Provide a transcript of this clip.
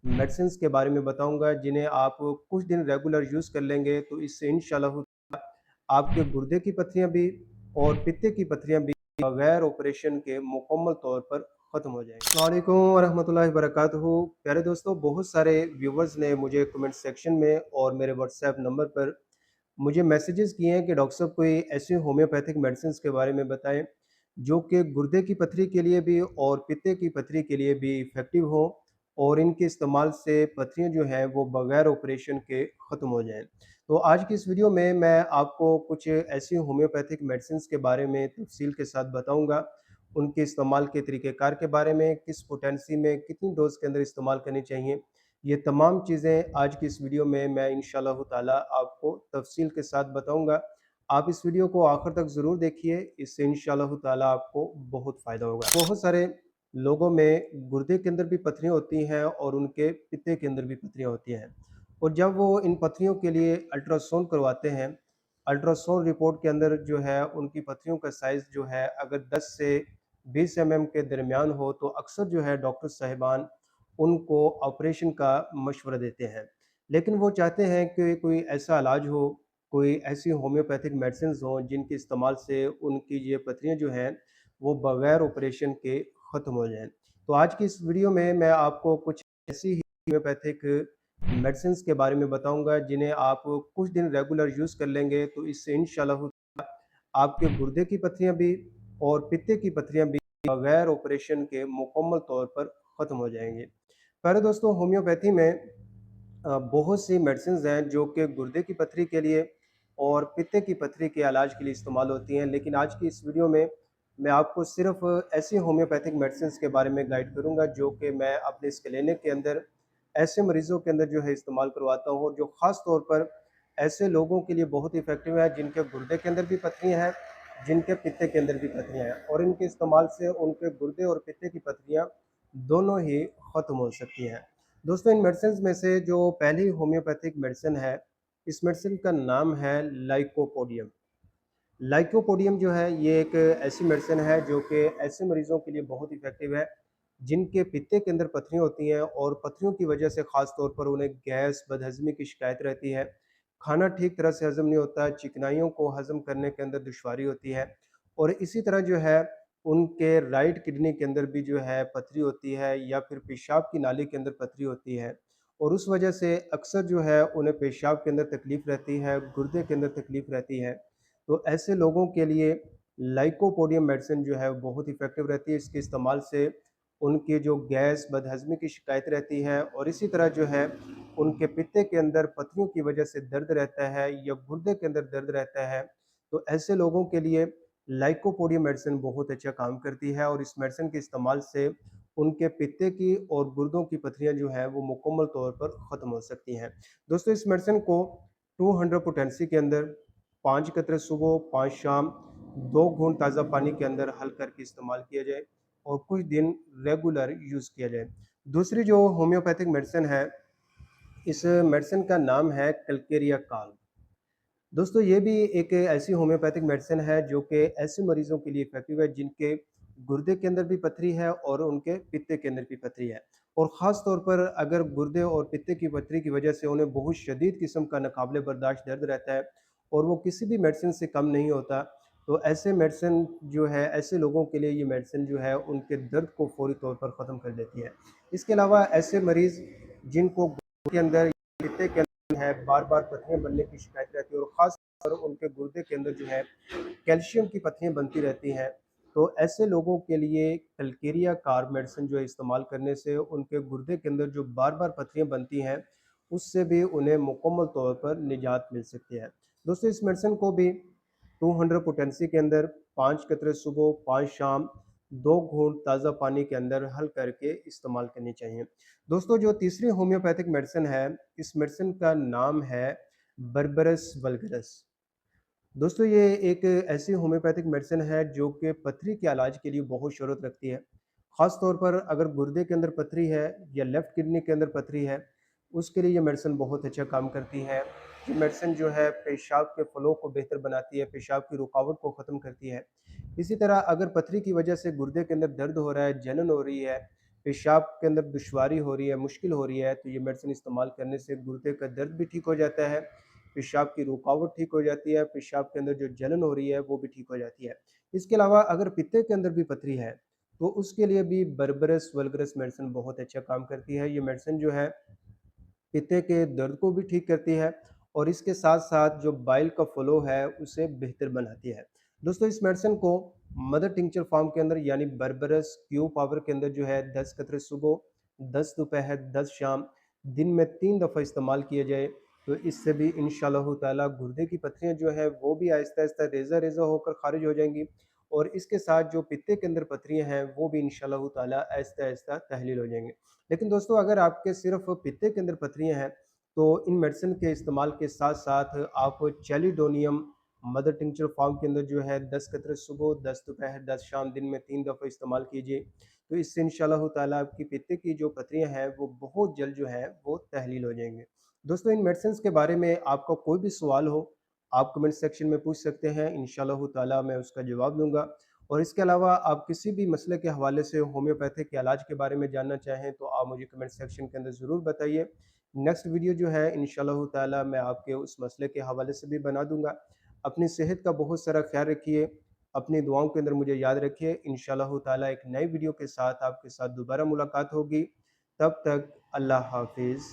Medicines के बारे में बताऊँगा जिन्हें आप कुछ दिन रेगुलर यूज़ कर लेंगे तो इससे इंशाअल्लाह आपके गुर्दे की पथरियाँ भी और पित्ते की पथरियाँ भी बगैर ऑपरेशन के मुकम्मल तौर पर ख़त्म हो जाएँगी। अस्सलाम वालेकुम वरहमतुल्लाहि वबरकातुहू। प्यारे दोस्तों, बहुत सारे व्यूवर्स ने मुझे कमेंट सेक्शन में और मेरे व्हाट्सएप नंबर पर मुझे मैसेजेस किए हैं कि डॉक्टर साहब कोई ऐसी होम्योपैथिक मेडिसिन्स के बारे में बताएँ, जो कि गुर्दे की पथरी के लिए भी और पित्ते की पथरी के लिए भी इफ़ेक्टिव हो और इनके इस्तेमाल से पथरियाँ जो हैं वो बगैर ऑपरेशन के ख़त्म हो जाएँ। तो आज की इस वीडियो में मैं आपको कुछ ऐसी होम्योपैथिक मेडिसिन्स के बारे में तफ़सील के साथ बताऊँगा। उनके इस्तेमाल के तरीक़ेकार के बारे में, किस पोटेंसी में, कितनी डोज़ के अंदर इस्तेमाल करनी चाहिए। ये तमाम चीज़ें आज की इस वीडियो में मैं इंशाअल्लाह ताला आपको तफ़सील के साथ बताऊँगा। आप इस वीडियो को आखिर तक ज़रूर देखिए, इससे इंशाअल्लाह ताला आपको बहुत फ़ायदा होगा। बहुत सारे लोगों में गुर्दे के अंदर भी पथरियाँ होती हैं और उनके पित्ते के अंदर भी पथरियाँ होती हैं और जब वो इन पथरियों के लिए अल्ट्रासाउंड करवाते हैं, अल्ट्रासाउंड रिपोर्ट के अंदर जो है उनकी पथरियों का साइज़ जो है अगर 10 से 20 एमएम के दरमियान हो तो अक्सर जो है डॉक्टर साहिबान उनको ऑपरेशन का मशवरा देते हैं। लेकिन वो चाहते हैं कि कोई ऐसा इलाज हो, कोई ऐसी होम्योपैथिक मेडिसिन्स हों जिनके इस्तेमाल से उनकी ये पथरियाँ जो हैं वो बगैर ऑपरेशन के ख़त्म हो जाएँ। तो आज की इस वीडियो में मैं आपको कुछ ऐसी ही होम्योपैथिक मेडिसिन्स के बारे में बताऊँगा जिन्हें आप कुछ दिन रेगुलर यूज़ कर लेंगे तो इससे इंशाअल्लाह आपके गुर्दे की पथरियाँ भी और पित्ते की पथरियाँ भी बगैर ऑपरेशन के मुकम्मल तौर पर ख़त्म हो जाएँगी। प्यारे दोस्तों, होम्योपैथी में बहुत सी मेडिसिन्स हैं जो कि गुर्दे की पथरी के लिए और पित्ते की पथरी के इलाज के लिए इस्तेमाल होती हैं। लेकिन आज की इस वीडियो में मैं आपको सिर्फ़ ऐसी होम्योपैथिक मेडिसिन्स के बारे में गाइड करूँगा जो कि मैं अपने इस क्लिनिक के अंदर ऐसे मरीज़ों के अंदर जो है इस्तेमाल करवाता हूँ और जो ख़ास तौर पर ऐसे लोगों के लिए बहुत इफ़ेक्टिव है जिनके गुर्दे के अंदर भी पथरियाँ हैं, जिनके पित्ते के अंदर भी पथरियाँ हैं और इनके इस्तेमाल से उनके गुर्दे और पित्ते की पथरियाँ दोनों ही ख़त्म हो सकती हैं। दोस्तों, इन मेडिसिन्स में से जो पहली होम्योपैथिक मेडिसिन है, इस मेडिसिन का नाम है लाइकोपोडियम। लाइकोपोडियम जो है ये एक ऐसी मेडिसिन है जो कि ऐसे मरीज़ों के लिए बहुत इफ़ेक्टिव है, जिनके पित्ते के अंदर पथरियाँ होती हैं और पथरियों की वजह से ख़ास तौर पर उन्हें गैस, बदहज़मी की शिकायत रहती है, खाना ठीक तरह से हज़म नहीं होता, चिकनाइयों को हज़म करने के अंदर दुश्वारी होती है और इसी तरह जो है उनके राइट किडनी के अंदर भी जो है पथरी होती है या फिर पेशाब की नाली के अंदर पथरी होती है और उस वजह से अक्सर जो है उन्हें पेशाब के अंदर तकलीफ़ रहती है, गुर्दे के अंदर तकलीफ़ रहती है। तो ऐसे लोगों के लिए लाइकोपोडियम मेडिसिन जो है बहुत इफ़ेक्टिव रहती है। इसके इस्तेमाल से उनकी जो गैस, बदहज़मी की शिकायत रहती है और इसी तरह जो है उनके पित्ते के अंदर पथरियों की वजह से दर्द रहता है या गुर्दे के अंदर दर्द रहता है, तो ऐसे लोगों के लिए लाइकोपोडियम मेडिसिन बहुत अच्छा काम करती है और इस मेडिसिन के इस्तेमाल से उनके पित्ते की और गुर्दों की पथरियाँ जो हैं वो मुकम्मल तौर पर ख़त्म हो सकती हैं। दोस्तों, इस मेडिसिन को 200 पोटेंसी के अंदर 5 कतरे सुबह, 5 शाम, 2 घूंट ताज़ा पानी के अंदर हल करके इस्तेमाल किया जाए और कुछ दिन रेगुलर यूज़ किया जाए। दूसरी जो होम्योपैथिक मेडिसिन है, इस मेडिसिन का नाम है कैलकेरिया काल्म। दोस्तों, ये भी एक ऐसी होम्योपैथिक मेडिसिन है जो कि ऐसे मरीज़ों के लिए इफ़ेक्टिव है जिनके गुर्दे के अंदर भी पथरी है और उनके पित्ते के अंदर भी पथरी है और ख़ास तौर पर अगर गुर्दे और पित्ते की पथरी की वजह से उन्हें बहुत शदीद किस्म का नाकाबिले बर्दाश्त दर्द रहता है और वो किसी भी मेडिसिन से कम नहीं होता, तो ऐसे मेडिसिन जो है ऐसे लोगों के लिए ये मेडिसिन जो है उनके दर्द को फ़ौरी तौर पर ख़त्म कर देती है। इसके अलावा ऐसे मरीज़ जिनको गुर्दे के अंदर, पित्ते के अंदर है बार-बार पथरियाँ बनने की शिकायत रहती है और ख़ास और उनके गुर्दे के अंदर जो है कैल्शियम की पत्तियाँ बनती रहती हैं, तो ऐसे लोगों के लिए कैलकेरिया कार्ब मेडिसिन जो है इस्तेमाल करने से उनके गुर्दे के अंदर जो बार-बार पत्तियाँ बनती हैं, उससे भी उन्हें मुकम्मल तौर पर निजात मिल सकती है। दोस्तों, इस मेडिसिन को भी 200 पोटेंसी के अंदर 5 कतरे सुबह, 5 शाम, 2 घूंट ताज़ा पानी के अंदर हल करके इस्तेमाल करनी चाहिए। दोस्तों, जो तीसरी होम्योपैथिक मेडिसिन है, इस मेडिसिन का नाम है बर्बरस वल्गरस। दोस्तों, ये एक ऐसी होम्योपैथिक मेडिसिन है जो कि पथरी के इलाज के लिए बहुत शोहरत रखती है। ख़ास तौर पर अगर गुर्दे के अंदर पथरी है या लेफ़्ट किडनी के अंदर पथरी है, उसके लिए ये मेडिसिन बहुत अच्छा काम करती है। ये मेडिसिन जो है पेशाब के फ़्लो को बेहतर बनाती है, पेशाब की रुकावट को ख़त्म करती है। इसी तरह अगर पथरी की वजह से गुर्दे के अंदर दर्द हो रहा है, जलन हो रही है पेशाब के अंदर दुश्वारी हो रही है, मुश्किल हो रही है, तो ये मेडिसिन इस्तेमाल करने से गुर्दे का दर्द भी ठीक हो जाता है, पेशाब की रुकावट ठीक हो जाती है, पेशाब के अंदर जो जलन हो रही है वो भी ठीक हो जाती है। इसके अलावा अगर पित्ते के अंदर भी पथरी है, तो उसके लिए भी बर्बरस वल्गरस मेडिसिन बहुत अच्छा काम करती है। ये मेडिसिन जो है पित्ते के दर्द को भी ठीक करती है और इसके साथ-साथ जो बाइल का फ्लो है उसे बेहतर बनाती है। दोस्तों इस मेडिसिन को मदर टिंक्चर फॉर्म के अंदर यानी बर्बरस क्यू पाउडर के अंदर जो है 10 कतरे सुबह, 10 दोपहर, 10 शाम दिन में 3 दफ़ा इस्तेमाल किया जाए, तो इससे भी इंशाअल्लाह ताला गुर्दे की पथरियाँ जो है वो भी आहिस्ता-आहिस्ता रेज़ा-रेज़ा होकर ख़ारिज हो जाएँगी और इसके साथ जो पित्ते के अंदर पथरियाँ हैं वो भी इंशाअल्लाह ताला आहिस्ता-आहिस्ता तहलील हो जाएँगी। लेकिन दोस्तों अगर आपके सिर्फ पित्ते के अंदर पथरियाँ हैं, तो इन मेडिसिन के इस्तेमाल के साथ-साथ आप चेलिडोनियम मदर टिंक्चर फॉर्म के अंदर जो है 10 कतरे सुबह, 10 दोपहर, 10 शाम दिन में 3 दफ़ा इस्तेमाल कीजिए। तो इससे इंशाअल्लाह ताला आपकी पित्ते की जो पथरियाँ हैं वो बहुत जल्द जो है वो तहलील हो जाएँगे। दोस्तों इन मेडिसिन्स के बारे में आपका कोई भी सवाल हो, आप कमेंट सेक्शन में पूछ सकते हैं, इंशाअल्लाह ताला मैं उसका जवाब दूँगा। और इसके अलावा आप किसी भी मसले के हवाले से होम्योपैथिक के इलाज के बारे में जानना चाहें तो आप मुझे कमेंट सेक्शन के अंदर ज़रूर बताइए। नेक्स्ट वीडियो जो है इंशाअल्लाह ताला मैं आपके उस मसले के हवाले से भी बना दूँगा। अपनी सेहत का बहुत सारा ख़्याल रखिए, अपनी दुआओं के अंदर मुझे याद रखिए। इंशाअल्लाह ताला एक नई वीडियो के साथ आपके साथ दोबारा मुलाकात होगी। तब तक अल्लाह हाफ़िज़।